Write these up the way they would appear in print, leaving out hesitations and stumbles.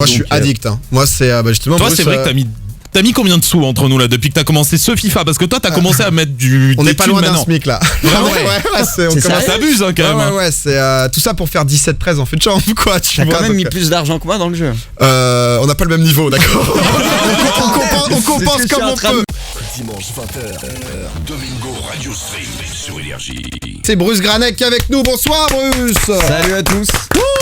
Moi je suis addict hein. Moi c'est justement toi c'est vrai que t'as mis combien de sous entre nous là depuis que t'as commencé ce FIFA? Parce que toi t'as commencé à mettre du. On n'est pas loin d'un maintenant. SMIC là. Vraiment on ça s'abuse hein, quand même. Ouais, c'est tout ça pour faire 17-13 en fait de champ quoi. Tu as quand même mis plus d'argent que moi dans le jeu. On n'a pas le même niveau, d'accord. on compense comme on peut. Dimanche 20h, Domingo Radio Stream sur Énergie. C'est Bruce Granek qui est avec nous. Bonsoir Bruce. Salut à tous.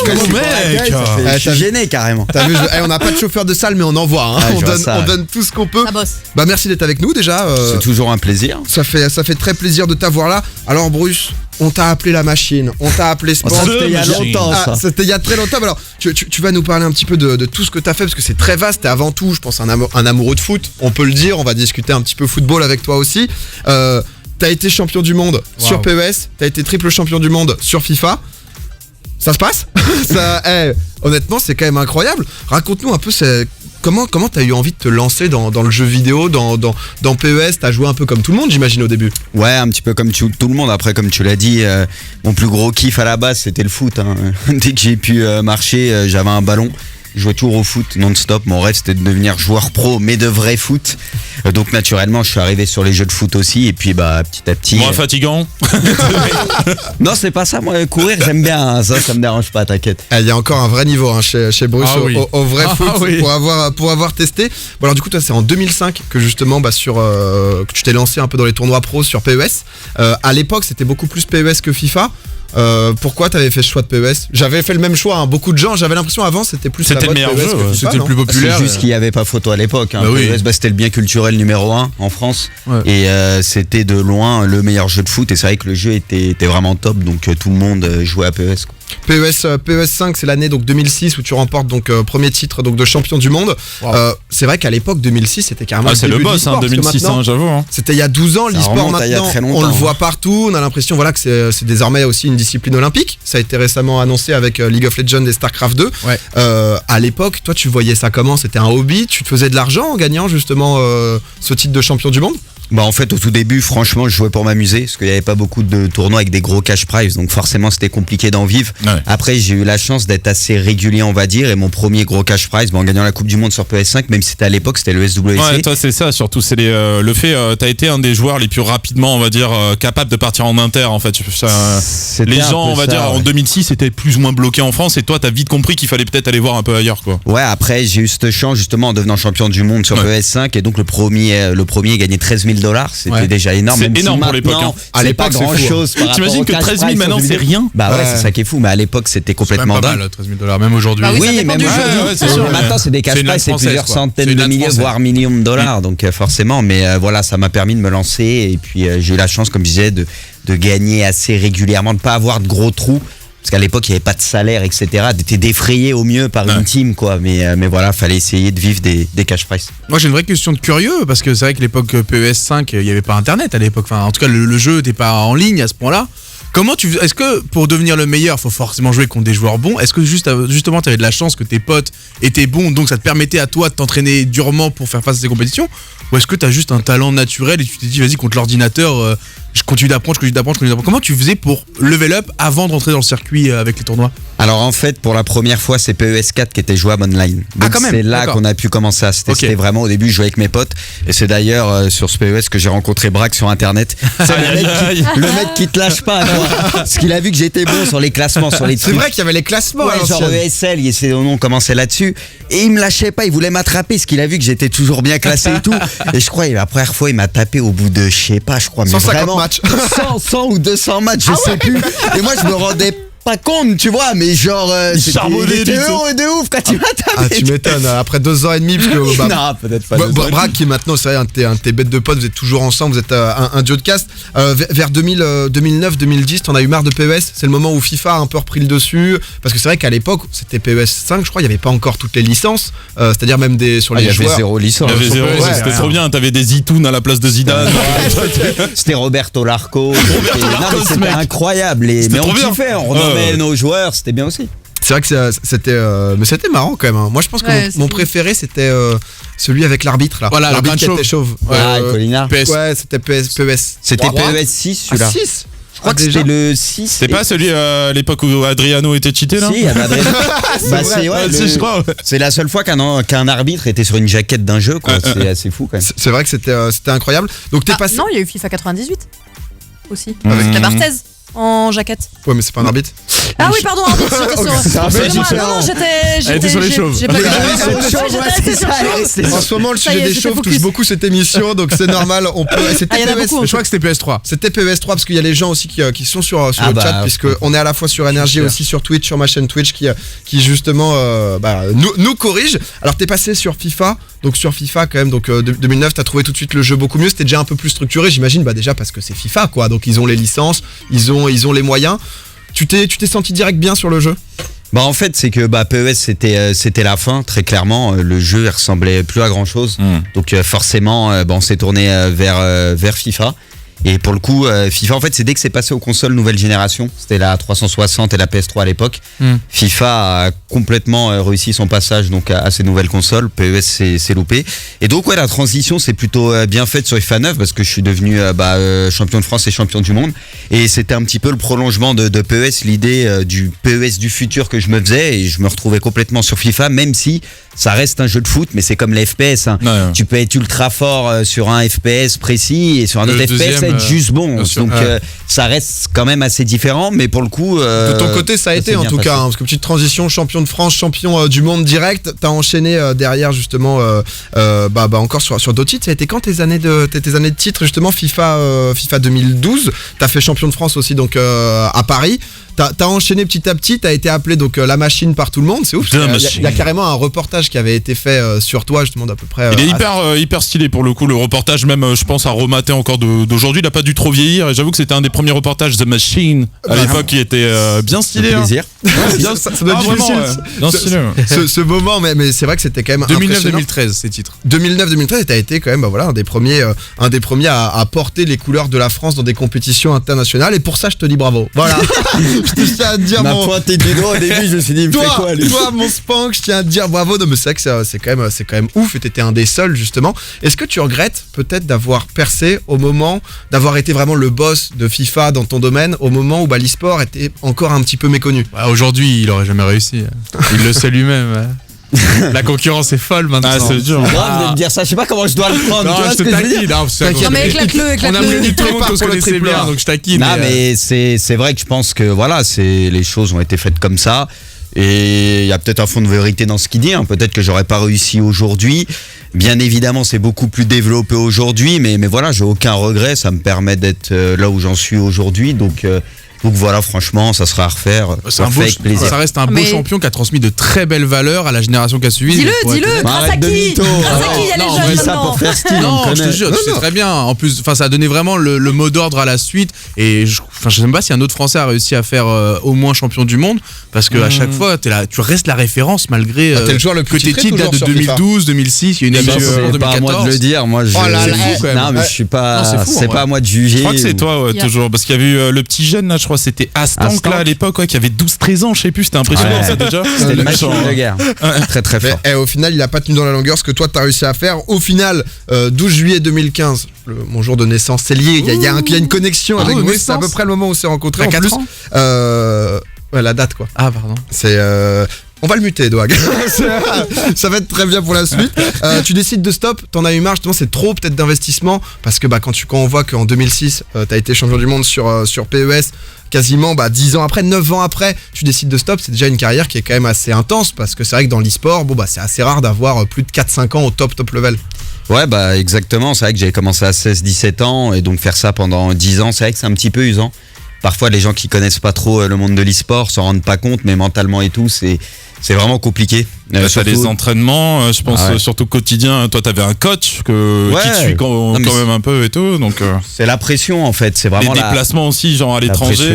Gros mec. Je suis gêné carrément. T'as vu, on n'a pas de chauffeur de salle mais on envoie hein. On donne tout ce qu'on peut. Ça bosse. Bah merci d'être avec nous déjà. C'est toujours un plaisir. Ça fait très plaisir de t'avoir là. Alors Bruce, on t'a appelé la machine, on t'a appelé sport. C'était il y a longtemps ça. C'était il y a très longtemps. Alors tu vas nous parler un petit peu de tout ce que t'as fait parce que c'est très vaste. T'es avant tout, je pense, un amoureux de foot. On peut le dire. On va discuter un petit peu football avec toi aussi. T'as été champion du monde sur PES. T'as été triple champion du monde sur FIFA. Ça se passe ça, honnêtement, c'est quand même incroyable. Raconte-nous un peu comment t'as eu envie de te lancer dans le jeu vidéo, dans PES. T'as joué un peu comme tout le monde, j'imagine, au début. Ouais, un petit peu comme tout le monde. Après, comme tu l'as dit, mon plus gros kiff à la base, c'était le foot. Hein. Dès que j'ai pu marcher, j'avais un ballon. Je jouais toujours au foot non-stop. Mon rêve, c'était de devenir joueur pro, mais de vrai foot. Donc, naturellement, je suis arrivé sur les jeux de foot aussi. Et puis, petit à petit... Moins fatigant. Non, c'est pas ça. Moi, courir, j'aime bien. Hein. Ça me dérange pas, t'inquiète. Il y a encore un vrai niveau hein, chez Bruce au vrai foot oui. pour avoir testé. Bon, alors, du coup, toi, c'est en 2005 que justement, que tu t'es lancé un peu dans les tournois pro sur PES. À l'époque, c'était beaucoup plus PES que FIFA. Pourquoi t'avais fait ce choix de PES? J'avais fait le même choix, hein. Beaucoup de gens, j'avais l'impression avant c'était plus c'était la mode le meilleur PES jeu, que FIFA, c'était le non plus populaire. C'est juste qu'il n'y avait pas photo à l'époque. Hein. PES, c'était le bien culturel numéro 1 en France. Ouais. Et c'était de loin le meilleur jeu de foot. Et c'est vrai que le jeu était vraiment top. Donc tout le monde jouait à PES. Quoi. PES 5 c'est l'année donc 2006 où tu remportes donc premier titre donc de champion du monde. Wow. C'est vrai qu'à l'époque 2006 c'était carrément c'est le boss hein, 2006 hein, j'avoue hein. C'était il y a 12 ans l'e-sport maintenant on le voit partout, on a l'impression que c'est désormais aussi une discipline olympique. Ça a été récemment annoncé avec League of Legends et StarCraft 2. Ouais. À l'époque toi tu voyais ça comment? C'était un hobby? Tu te faisais de l'argent en gagnant justement ce titre de champion du monde? En fait au tout début franchement je jouais pour m'amuser parce qu'il n'y avait pas beaucoup de tournois avec des gros cash prize donc forcément c'était compliqué d'en vivre. Ouais. Après j'ai eu la chance d'être assez régulier on va dire et mon premier gros cash prize en gagnant la Coupe du Monde sur PS5 même si c'était à l'époque c'était le SWC. Ouais toi c'est ça surtout c'est le fait t'as été un des joueurs les plus rapidement on va dire capable de partir en inter en fait. Les gens on va dire en 2006 c'était plus ou moins bloqué en France et toi t'as vite compris qu'il fallait peut-être aller voir un peu ailleurs quoi. Ouais après j'ai eu cette chance justement en devenant champion du monde sur PS5 et donc le premier gagnait 13 000 $, c'était déjà énorme. C'est énorme pour l'époque. Hein. À l'époque, pas grand chose. T'imagines que 13 000 maintenant c'est rien? C'est ça qui est fou, mais à l'époque c'était complètement dingue. Mal, 13 000 $, même aujourd'hui. Bah oui, même aujourd'hui. C'est sûr. Maintenant c'est des cash prize, c'est plusieurs centaines de milliers, voire millions de dollars. Donc forcément, mais voilà, ça m'a permis de me lancer et puis j'ai eu la chance, comme je disais, de gagner assez régulièrement, de pas avoir de gros trous. Parce qu'à l'époque, il n'y avait pas de salaire, etc. T'étais défrayé au mieux par une team, quoi. Mais voilà, fallait essayer de vivre des cash prize. Moi, j'ai une vraie question de curieux, parce que c'est vrai que l'époque PES 5, il n'y avait pas Internet à l'époque. Enfin, en tout cas, le jeu n'était pas en ligne à ce point-là. Est-ce que pour devenir le meilleur, il faut forcément jouer contre des joueurs bons? Est-ce que justement, tu avais de la chance que tes potes étaient bons, donc ça te permettait à toi de t'entraîner durement pour faire face à ces compétitions? Ou est-ce que tu as juste un talent naturel et tu t'es dit, vas-y, contre l'ordinateur, je continue d'apprendre. Comment tu faisais pour level up avant de rentrer dans le circuit avec les tournois? Alors en fait, pour la première fois, c'est PES 4 qui était jouable online. Donc quand même. c'est là qu'on a pu commencer à se tester vraiment. Au début, je jouais avec mes potes. Et c'est d'ailleurs sur ce PES que j'ai rencontré Braque sur Internet. C'est le mec qui te lâche pas, quoi. Parce qu'il a vu que j'étais bon sur les classements, sur les trucs. C'est vrai qu'il y avait les classements. Ouais, genre ESL, ses noms commençaient là-dessus. Et il me lâchait pas, il voulait m'attraper parce qu'il a vu que j'étais toujours bien classé et tout. Et je crois, la première fois, il m'a tapé au bout de, 150 matchs. 100 ou 200 matchs, je sais plus. Et moi, je me rendais pas compte, tu vois, mais genre j'étais heureux de ouf quand il m'a tapé. Tu m'étonnes, après 2 ans et demi parce que non, peut-être pas. Braque qui maintenant c'est un de tes bêtes de potes, vous êtes toujours ensemble, vous êtes un duo de cast. Vers 2009-2010, t'en as eu marre de PES, c'est le moment où FIFA a un peu repris le dessus parce que c'est vrai qu'à l'époque, c'était PES 5, je crois, il y avait pas encore toutes les licences, c'est-à-dire même sur les joueurs. Il y avait 0 licence. Il y avait 0, c'était trop bien, t'avais des Zitoun à la place de Zidane. C'était Roberto Larco. C'était incroyable, mais on kiffait, on renommait nos joueurs, c'était bien aussi. C'est vrai que c'était marrant quand même. Hein. Moi je pense que mon préféré c'était celui avec l'arbitre là. Voilà, l'arbitre qui était chauve. Colina. Ouais, c'était PES. C'était PES 6 celui-là. 6 Je crois que c'était le 6. C'est pas celui à l'époque où Adriano était cheaté là? Si, il y avait Adriano. C'est la seule fois qu'un arbitre était sur une jaquette d'un jeu, quoi. C'est assez fou quand même. C'est vrai que c'était incroyable. Donc t'es passé. Non, il y a eu FIFA 98 aussi. Avec la Barthez en jaquette. Ouais, mais c'est pas un arbitre. Ah oui, pardon, arbitre, j'étais sur les chauves. En ce moment, le sujet des chauves touche beaucoup cette émission, donc c'est normal. C'était PES. Je crois que c'était PS3. C'était PES 3 parce qu'il y a les gens aussi qui sont sur le chat, puisque on est à la fois sur Énergie et aussi sur Twitch, sur ma chaîne Twitch, qui justement nous corrige. Alors t'es passé sur FIFA. Donc sur FIFA quand même, donc 2009, t'as trouvé tout de suite le jeu beaucoup mieux. C'était déjà un peu plus structuré, j'imagine, déjà parce que c'est FIFA, quoi. Donc ils ont les licences, ils ont les moyens. Tu t'es senti direct bien sur le jeu? En fait, c'est que PES c'était la fin, très clairement. Le jeu il ressemblait plus à grand chose. Donc forcément, on s'est tourné vers FIFA. Et pour le coup, FIFA, en fait, c'est dès que c'est passé aux consoles nouvelle génération, c'était la 360 et la PS3 à l'époque. FIFA a complètement réussi son passage donc à ces nouvelles consoles. PES s'est loupé. Et donc la transition c'est plutôt bien faite sur FIFA 9 parce que je suis devenu champion de France et champion du monde. Et c'était un petit peu le prolongement de PES, l'idée du PES du futur que je me faisais, et je me retrouvais complètement sur FIFA, même si ça reste un jeu de foot, mais c'est comme les FPS. Hein. Ouais. Tu peux être ultra fort sur un FPS précis et sur un autre FPS être juste bon. Donc ça reste quand même assez différent, mais pour le coup. De ton côté, ça a été en tout cas, parce que petite transition, champion de France, champion du monde direct. T'as enchaîné derrière justement, encore sur d'autres titres. Ça a été quand tes années de titres justement FIFA 2012. T'as fait champion de France aussi donc à Paris. T'as enchaîné petit à petit, t'as été appelé donc la machine par tout le monde, c'est ouf. Il y a carrément un reportage qui avait été fait sur toi justement d'à peu près. Il est hyper stylé pour le coup, le reportage, même je pense à remater encore d'aujourd'hui, il a pas dû trop vieillir, et j'avoue que c'était un des premiers reportages The Machine à l'époque qui était bien stylé. Plaisir. Ça doit être difficile. Ce moment, mais c'est vrai que c'était quand même 2009-2013 ces titres. 2009-2013, et t'as été quand même un des premiers à porter les couleurs de la France dans des compétitions internationales, et pour ça je te dis bravo. Voilà. Je tiens à te dire pointé du doigt au début, je me suis dit, toi mon Spank, je tiens à te dire bravo. Non mais c'est vrai que c'est quand même ouf, et t'étais un des seuls justement. Est-ce que tu regrettes peut-être d'avoir percé au moment, d'avoir été vraiment le boss de FIFA dans ton domaine, au moment où l'e-sport était encore un petit peu méconnu? Aujourd'hui, il aurait jamais réussi. Il le sait lui-même. La concurrence est folle maintenant. Ah, c'est dur. C'est grave de me dire ça, je sais pas comment je dois le prendre. Non, je te taquine. Non, mais éclate-le. On a mis tout le monde qu'on se connaissait bien, donc je taquine. Non, mais c'est vrai que je pense que les choses ont été faites comme ça. Et il y a peut-être un fond de vérité dans ce qu'il dit. Peut-être que j'aurais pas réussi aujourd'hui. Bien évidemment, c'est beaucoup plus développé aujourd'hui, mais voilà, j'ai aucun regret. Ça me permet d'être là où j'en suis aujourd'hui. Donc voilà, franchement, ça sera à refaire. Avec plaisir. Ça reste un beau champion qui a transmis de très belles valeurs à la génération qui a suivi. Dis-le, grâce à qui il y a les jeunes ça pour faire style. Non, je te jure, tu sais très bien. En plus, ça a donné vraiment le mot d'ordre à la suite. Et je sais même pas si un autre Français a réussi à faire au moins champion du monde, parce que à chaque fois, tu restes la référence malgré t'es le joueur le plus que tes titres datent de 2012, 2006. Il y a une émission en 2014. C'est pas à moi de le dire. Moi, c'est fou quand même. Non, mais je suis pas. C'est pas à moi de juger. Je crois que c'est toi, toujours, parce qu'il y a eu le petit jeune là, je crois, c'était Astank là à l'époque, qui avait 12-13 ans, je sais plus, c'était impressionnant ça déjà. C'était une machine de guerre. Très très fort. Et au final, il a pas tenu dans la longueur ce que toi t'as réussi à faire. Au final, 12 juillet 2015, mon jour de naissance, c'est lié. Il y a une connection avec moi. C'est à peu près le moment où on s'est rencontrés. En plus, la date quoi. Ah pardon. C'est on va le muter, Doag. Ça va être très bien pour la suite. Tu décides de stop, t'en as eu marre, justement, c'est trop peut-être d'investissement, parce que quand on voit qu'en 2006, t'as été champion du monde sur PES, quasiment 10 ans après, 9 ans après, tu décides de stop, c'est déjà une carrière qui est quand même assez intense, parce que c'est vrai que dans l'e-sport, c'est assez rare d'avoir plus de 4-5 ans au top level. Ouais, exactement, c'est vrai que j'avais commencé à 16-17 ans, et donc faire ça pendant 10 ans, c'est vrai que c'est un petit peu usant. Parfois, les gens qui connaissent pas trop le monde de l'e-sport s'en rendent pas compte, mais mentalement et tout, c'est vraiment compliqué. T'as des entraînements, je pense, surtout quotidien. Toi, t'avais un coach qui te suit quand même un peu et tout. Donc, c'est la pression en fait. C'est vraiment les déplacements aussi, genre à l'étranger.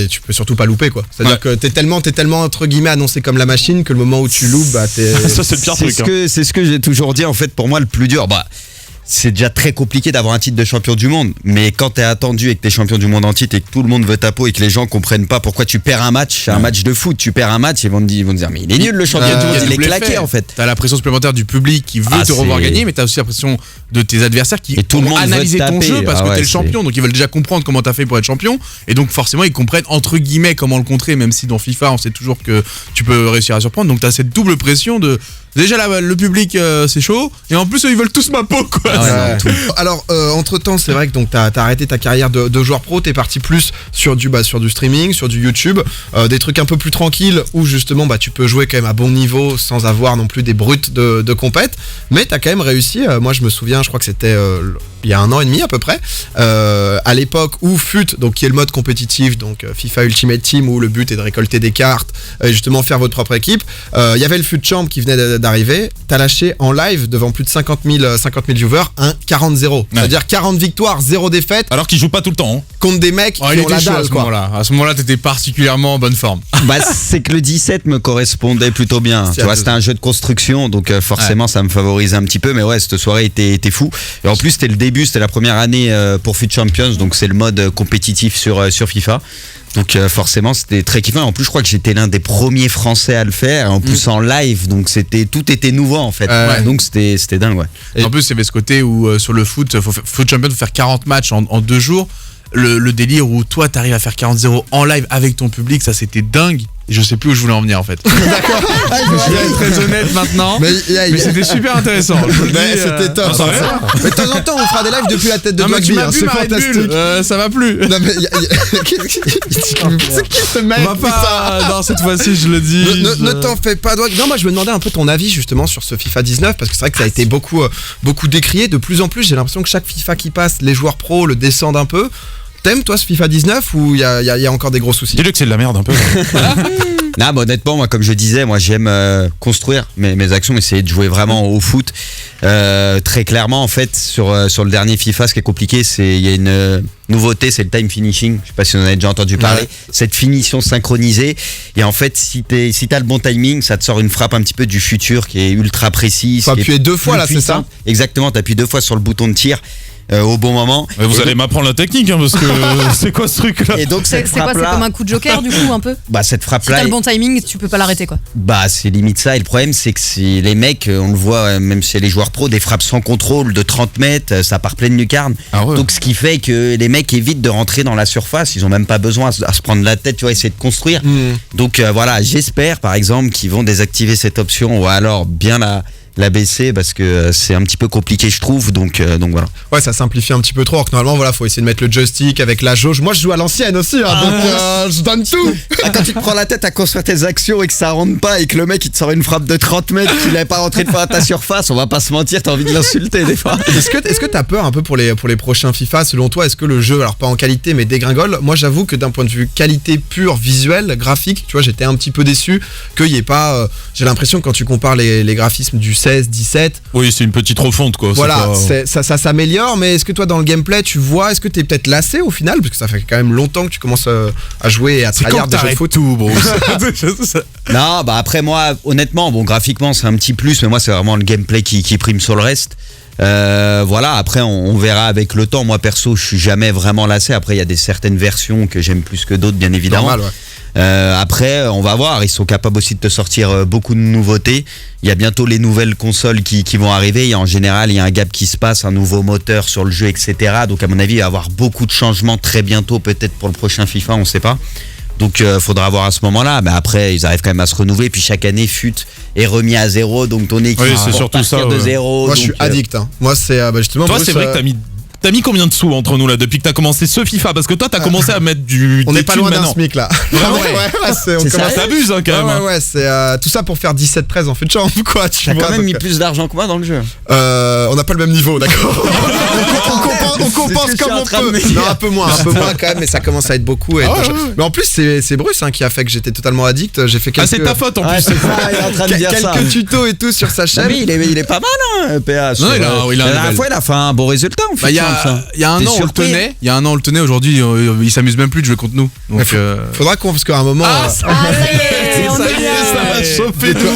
Tu peux surtout pas louper quoi. C'est-à-dire que t'es tellement entre guillemets annoncé comme la machine que le moment où tu loupes, t'es. Ça c'est le pire truc. C'est ce que j'ai toujours dit en fait. Pour moi, le plus dur, c'est déjà très compliqué d'avoir un titre de champion du monde. Mais quand t'es attendu et que t'es champion du monde en titre et que tout le monde veut ta peau et que les gens comprennent pas pourquoi tu perds un match, un match de foot, tu perds un match, ils vont te dire mais il est nul le champion du monde, il est claqué en fait. T'as la pression supplémentaire du public qui veut te revoir gagner, mais t'as aussi la pression de tes adversaires qui vont analyser ton jeu parce que t'es le champion, donc ils veulent déjà comprendre comment t'as fait pour être champion, et donc forcément ils comprennent entre guillemets comment le contrer, même si dans FIFA on sait toujours que tu peux réussir à surprendre. Donc t'as cette double pression de déjà le public c'est chaud, et en plus ils veulent tous ma peau quoi. Alors entre temps c'est vrai que donc t'as arrêté ta carrière de joueur pro, t'es parti plus sur du streaming, sur du YouTube, des trucs un peu plus tranquilles où justement tu peux jouer quand même à bon niveau sans avoir non plus des brutes de compète, mais t'as quand même réussi. Moi je me souviens, je crois que c'était il y a 1 an et demi à peu près, à l'époque où FUT, donc qui est le mode compétitif, donc FIFA Ultimate Team, où le but est de récolter des cartes et justement faire votre propre équipe, il y avait le FUT Champ qui venait d'arriver, t'as lâché en live devant plus de 50 000 viewers un 40-0, c'est-à-dire 40 victoires, 0 défaite, alors qu'ils jouent pas tout le temps contre des mecs qui ont la dalle quoi. À ce moment-là t'étais particulièrement en bonne forme. C'est que le 17 me correspondait plutôt bien, tu vois, c'était un jeu de construction, donc forcément ça me favorisait un petit peu, mais ouais, cette soirée était fou, et en plus c'était la première année pour FUT Champions, donc c'est le mode compétitif sur FIFA. Donc forcément c'était très kiffant. En plus je crois que j'étais l'un des premiers Français à le faire, en plus en live, donc tout était nouveau en fait. Donc c'était dingue. Et en plus il y avait ce côté où sur le foot Champions, faut faire 40 matchs en 2 jours. Le délire où toi t'arrives à faire 40-0 en live avec ton public, ça c'était dingue. Et je sais plus où je voulais en venir en fait. D'accord. Je vais être très honnête maintenant. Mais c'était super intéressant. C'était top. Mais de temps en temps on fera des lives depuis la tête de Magby. C'est fantastique. Ça va plus. Non mais c'est qui ce mec? On va pas. Non, cette fois-ci je le dis. Ne t'en fais pas. Non, moi je me demandais un peu ton avis justement sur ce FIFA 19, parce que c'est vrai que ça a été beaucoup décrié. De plus en plus j'ai l'impression que chaque FIFA qui passe, les joueurs pros le descendent un peu. T'aimes toi ce FIFA 19 ou il y a encore des gros soucis? Dis-le que c'est de la merde un peu. Non, mais honnêtement, moi, comme je disais, j'aime construire mes actions, essayer de jouer vraiment au foot. Très clairement, en fait, sur le dernier FIFA, ce qui est compliqué, il y a une nouveauté, c'est le time finishing. Je sais pas si on en a déjà entendu parler. Cette finition synchronisée. Et en fait, si t'as le bon timing, ça te sort une frappe un petit peu du futur qui est ultra précise. Faut appuyer 2 fois là, c'est ça? Exactement, t'appuies 2 fois sur le bouton de tir. Au bon moment. Mais vous allez m'apprendre la technique parce que c'est quoi ce truc là? Et donc c'est quoi, c'est comme un coup de joker du coup un peu? Cette frappe là. Si t'as le bon timing, tu peux pas l'arrêter quoi. C'est limite ça, et le problème c'est que les mecs, on le voit même chez les joueurs pros, des frappes sans contrôle de 30 mètres, ça part pleine lucarne. Donc ce qui fait que les mecs évitent de rentrer dans la surface, ils ont même pas besoin à se prendre la tête, tu vois, essayer de construire. Donc voilà, j'espère par exemple qu'ils vont désactiver cette option, ou alors bien la baisser, parce que c'est un petit peu compliqué je trouve, donc voilà. Ouais, ça simplifie un petit peu trop, alors que normalement faut essayer de mettre le joystick avec la jauge. Moi je joue à l'ancienne aussi, donc je donne tout. Quand tu te prends la tête à construire tes actions et que ça rentre pas, et que le mec il te sort une frappe de 30 mètres qu'il n'avait pas rentré de fois à ta surface, on va pas se mentir, t'as envie de l'insulter des fois. Est-ce que t'as peur un peu pour les prochains FIFA? Selon toi, est-ce que le jeu, alors pas en qualité mais dégringole? Moi j'avoue que d'un point de vue qualité pure, visuelle, graphique, tu vois, j'étais un petit peu déçu qu'il y ait pas j'ai l'impression que quand tu compares les graphismes du 16, 17. Oui, c'est une petite refonte quoi. Voilà, ça s'améliore, mais est-ce que toi dans le gameplay tu vois, est-ce que t'es peut-être lassé au final? Parce que ça fait quand même longtemps que tu commences à jouer et à tryhard des jeux de foot. Tout, bro. Non, après moi, honnêtement, graphiquement c'est un petit plus, mais moi c'est vraiment le gameplay qui prime sur le reste. Voilà, après on verra avec le temps. Moi perso, je suis jamais vraiment lassé. Après, il y a certaines versions que j'aime plus que d'autres, bien évidemment. Normal, ouais. Après, on va voir. Ils sont capables aussi de te sortir beaucoup de nouveautés. Il y a bientôt les nouvelles consoles qui vont arriver. En général, il y a un gap qui se passe, un nouveau moteur sur le jeu, etc. Donc à mon avis, il va y avoir beaucoup de changements très bientôt, peut-être pour le prochain FIFA, on sait pas. Donc faudra voir à ce moment-là. Mais après, ils arrivent quand même à se renouveler. Puis chaque année, FUT est remis à 0. Donc ton équipe c'est surtout ça, de 0. Moi, je suis addict. Moi, c'est justement. Toi, c'est vrai que t'as mis combien de sous entre nous là depuis que t'as commencé ce FIFA? Parce que toi t'as commencé à mettre on n'est pas loin d'un SMIC là. Ça s'abuse quand même. Ouais, c'est tout ça pour faire 17-13 en FUT Champ quoi. T'as quand même mis plus d'argent que moi dans le jeu. On n'a pas le même niveau, d'accord. On compense comme on peut. Non, un peu moins quand même, mais ça commence à être beaucoup. Mais en plus c'est Bruce qui a fait que j'étais totalement addict. J'ai fait quelques. C'est ta faute en plus. Il est en train de dire ça. Quelques tutos et tout sur sa chaîne. Mais il est pas mal PH. Non, la dernière fois il a fait un bon résultat en fait. Il y a un an, on le tenait. Aujourd'hui, il s'amuse même plus de jouer contre nous. Donc, faudra parce qu'à un moment. Ça y est, on est bien. chauffer tout.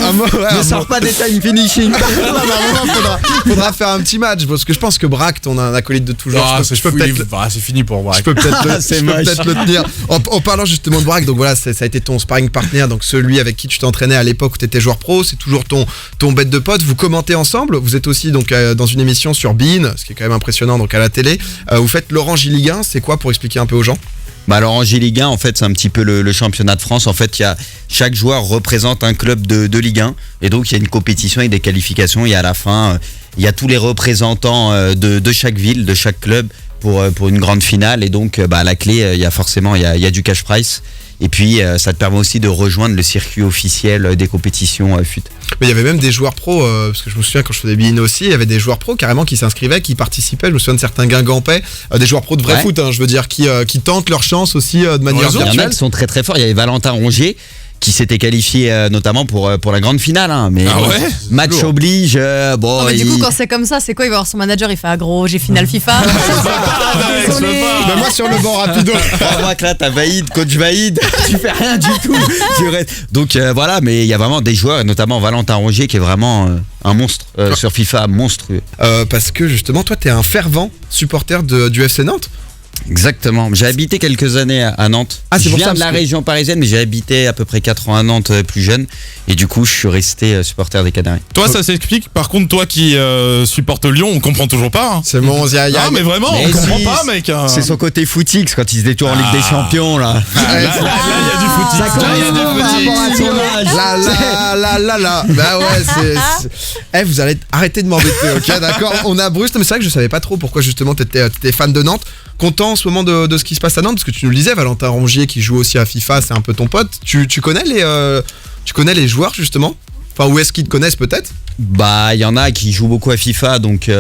Ne sors pas des time finishing. Non, mais à un moment, faudra faire un petit match parce que je pense que Braque, ton acolyte de toujours. C'est fini pour Braque. Je peux peut-être le tenir. En parlant justement de Braque, donc voilà, ça a été ton sparring partner, donc celui avec qui tu t'entraînais à l'époque où tu étais joueur pro, c'est toujours ton bête de pote. Vous commentez ensemble, vous êtes aussi donc dans une émission sur Bein, ce qui est quand même impressionnant donc à la télé. Vous faites l'Orange Ligue 1, c'est quoi pour expliquer un peu aux gens? Bah alors en Ligue 1 en fait c'est un petit peu le championnat de France. En fait chaque joueur représente un club de Ligue 1 et donc il y a une compétition et des qualifications et à la fin il y a tous les représentants de chaque ville, de chaque club pour une grande finale et donc à la clé il y a forcément il y a du cash prize et puis ça te permet aussi de rejoindre le circuit officiel des compétitions FUT. Mais il y avait même des joueurs pros, parce que je me souviens quand je faisais Bein aussi, il y avait des joueurs pros carrément qui s'inscrivaient, qui participaient. Je me souviens de certains Guingampais, des joueurs pros de vrai foot, je veux dire, qui tentent leur chance aussi de manière virtuelle. Il y en a qui sont très très forts. Il y avait Valentin Rongier qui s'était qualifié notamment pour la grande finale. Mais match oblige. Non, mais du coup, quand c'est comme ça, c'est quoi? Il va voir son manager, il fait gros, j'ai finale FIFA. Désolé. Mais moi sur le banc rapido. Moi que là, t'as Vaïd, coach Vaïd, tu fais rien du tout. Donc voilà, mais il y a vraiment des joueurs, et notamment Valentin Rongier qui est vraiment un monstre sur FIFA, monstrueux. Parce que justement, toi, t'es un fervent supporter du FC Nantes. Exactement. J'ai habité quelques années à Nantes. Je viens de la région parisienne, mais j'ai habité à peu près 4 ans à Nantes plus jeune. Et du coup, je suis resté supporter des Canaries. Toi, ça s'explique. Par contre, toi qui supportes Lyon, on comprend toujours pas. C'est bon, non, mais vraiment, on comprend pas, mec. C'est son côté footix quand il se détourne en Ligue des Champions, là. Là, il y a du footix. Là. Bah ouais, vous allez arrêter de m'embêter, ok, d'accord. On a Bruce, mais c'est vrai que je savais pas trop pourquoi justement t'étais fan de Nantes. Content en ce moment de ce qui se passe à Nantes, parce que tu nous le disais, Valentin Rongier qui joue aussi à FIFA, c'est un peu ton pote. Tu connais les joueurs justement? Enfin, où est-ce qu'ils te connaissent peut-être? Bah, il y en a qui jouent beaucoup à FIFA, donc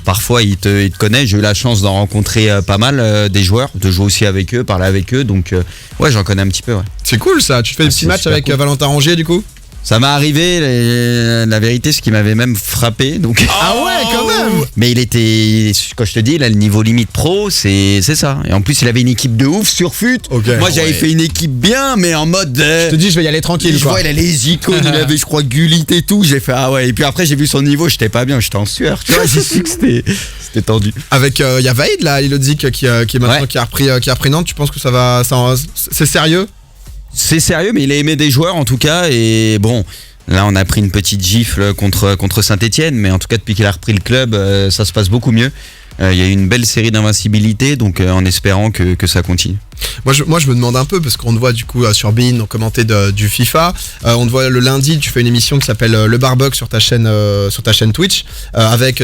parfois ils te connaissent. J'ai eu la chance d'en rencontrer pas mal des joueurs, de jouer aussi avec eux, parler avec eux, donc ouais, j'en connais un petit peu. Ouais. C'est cool ça. Tu fais des petits matchs avec Valentin Rongier du coup? Ça m'est arrivé, la vérité, ce qui m'avait même frappé. Donc... Ah ouais, quand même. Mais il était, quand je te dis, là, le niveau limite pro, c'est ça. Et en plus, il avait une équipe de ouf sur FUT. Okay. Moi, j'avais fait une équipe bien, mais en mode... Je te dis, je vais y aller tranquille. Je vois, il a les icônes, il avait, je crois, Gullit et tout. J'ai fait, ah ouais. Et puis après, j'ai vu son niveau, j'étais pas bien, j'étais en sueur. Tu vois, j'ai su que c'était tendu. Avec, il y a Vaïd, là, Ilodzik, qui est maintenant, qui a repris Nantes. Tu penses que c'est sérieux? C'est sérieux, mais il a aimé des joueurs en tout cas. Et bon, là on a pris une petite gifle contre Saint-Etienne, mais en tout cas depuis qu'il a repris le club, ça se passe beaucoup mieux. Il y a eu une belle série d'invincibilité, donc en espérant que ça continue. Moi je me demande un peu, parce qu'on te voit du coup sur Bein, on commentait du FIFA, on te voit le lundi, tu fais une émission qui s'appelle Le Barbug sur ta chaîne Twitch, avec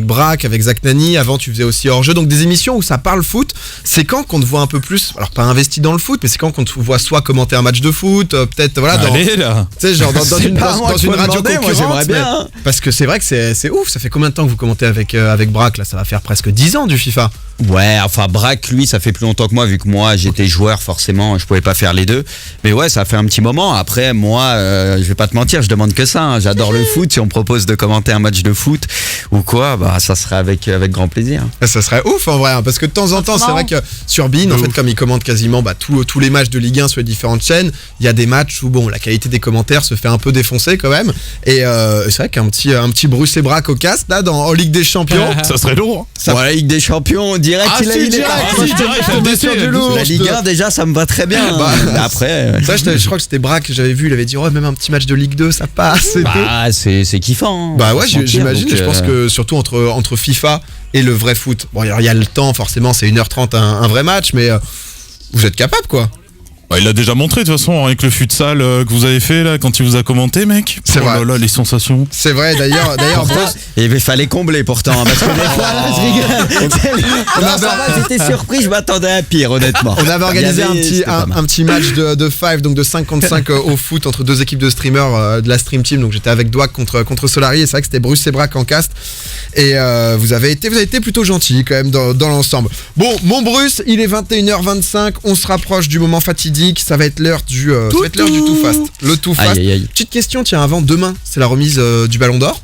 Braque, avec Zach Nani. Avant tu faisais aussi hors-jeu, donc des émissions où ça parle foot. C'est quand qu'on te voit un peu plus, alors pas investi dans le foot, mais c'est quand qu'on te voit soit commenter un match de foot, peut-être voilà, allez, là. Tu sais, genre dans une radio concurrente, moi j'aimerais bien. Parce que c'est vrai que c'est ouf. Ça fait combien de temps que vous commentez avec Braque là? Ça va faire presque 10 ans du FIFA. Ouais, enfin Braque, lui, ça fait plus longtemps que moi, vu que moi j'étais joueur, forcément, je pouvais pas faire les deux. Mais ouais, ça fait un petit moment. Après, moi, je vais pas te mentir, je demande que ça. Hein. J'adore le foot. Si on me propose de commenter un match de foot ou quoi, bah ça serait avec grand plaisir. Ça serait ouf en vrai, hein, parce que de temps en temps, c'est vrai que sur Bein, en fait, comme ils commentent quasiment tous les matchs de Ligue 1 sur les différentes chaînes, il y a des matchs où bon, la qualité des commentaires se fait un peu défoncer quand même. Et c'est vrai qu'un petit Bruce et Braque au casque là, en Ligue des Champions, ça serait lourd. Voilà, Ligue des Champions, direct. La Ligue 1 déjà, ça me va très bien. Après, ça, je crois que c'était Braque que j'avais vu, il avait dit même un petit match de Ligue 2, ça passe. C'est kiffant. Bah ouais, j'imagine. Je pense que surtout entre FIFA et le vrai foot. Bon, il y a le temps, forcément, c'est 1h30 un vrai match, mais vous êtes capable quoi. Bah, il l'a déjà montré de toute façon avec le futsal que vous avez fait là quand il vous a commenté, mec. C'est vrai. Là, les sensations. C'est vrai d'ailleurs. Il fallait combler pourtant parce que des fois là, je rigole. J'étais surpris, je m'attendais à pire honnêtement. On avait organisé un petit match de 5, donc de 5 contre 5 au foot entre deux équipes de streamers de la Stream Team. Donc j'étais avec Dwag contre Solari et c'est vrai que c'était Bruce et Braque en cast. Et vous avez été plutôt gentil quand même dans l'ensemble. Bon, mon Bruce, il est 21h25, on se rapproche du moment fatidique. Ça va être l'heure du Too Fast. Le Too Fast. Aïe. Petite question, tiens, avant, demain, c'est la remise du Ballon d'Or.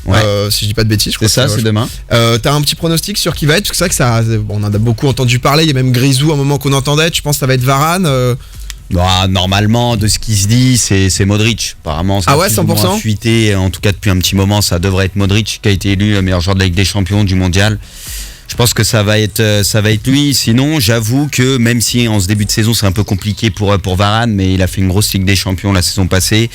Ouais. Si je dis pas de bêtises, je crois. C'est demain. T'as un petit pronostic sur qui va être? Parce que c'est vrai que on en a beaucoup entendu parler. Il y a même Grisou à un moment qu'on entendait. Tu penses que ça va être Varane? Normalement, de ce qui se dit, c'est Modric. Apparemment, ça a plus ou moins fuité. En tout cas, depuis un petit moment, ça devrait être Modric qui a été élu meilleur joueur de la Ligue des Champions, du Mondial. Je pense que ça va être lui. Sinon, j'avoue que même si en ce début de saison c'est un peu compliqué pour Varane, mais il a fait une grosse Ligue des Champions la saison passée.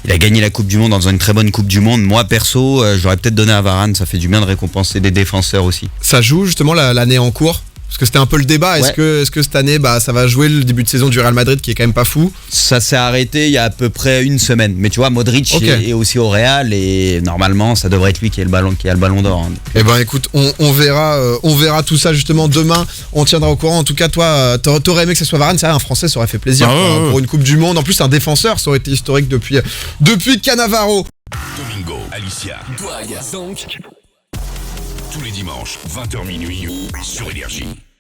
Il a gagné la Coupe du Monde dans une très bonne Coupe du Monde. Moi perso, j'aurais peut-être donné à Varane. Ça fait du bien de récompenser des défenseurs aussi. Ça joue justement l'année en cours. Parce que c'était un peu le débat, est-ce que cette année ça va jouer le début de saison du Real Madrid qui est quand même pas fou? Ça s'est arrêté il y a à peu près une semaine. Mais tu vois, Modric est aussi au Real et normalement ça devrait être lui qui a le ballon d'or. Eh ben écoute, on verra tout ça justement demain, on tiendra au courant. En tout cas toi, t'aurais aimé que ce soit Varane, c'est vrai, un Français ça aurait fait plaisir pour une Coupe du Monde. En plus un défenseur, ça aurait été historique depuis Cannavaro. Domingo, Alicia, Douag, Zonk. Tous les dimanches, 20h minuit, sur Énergie.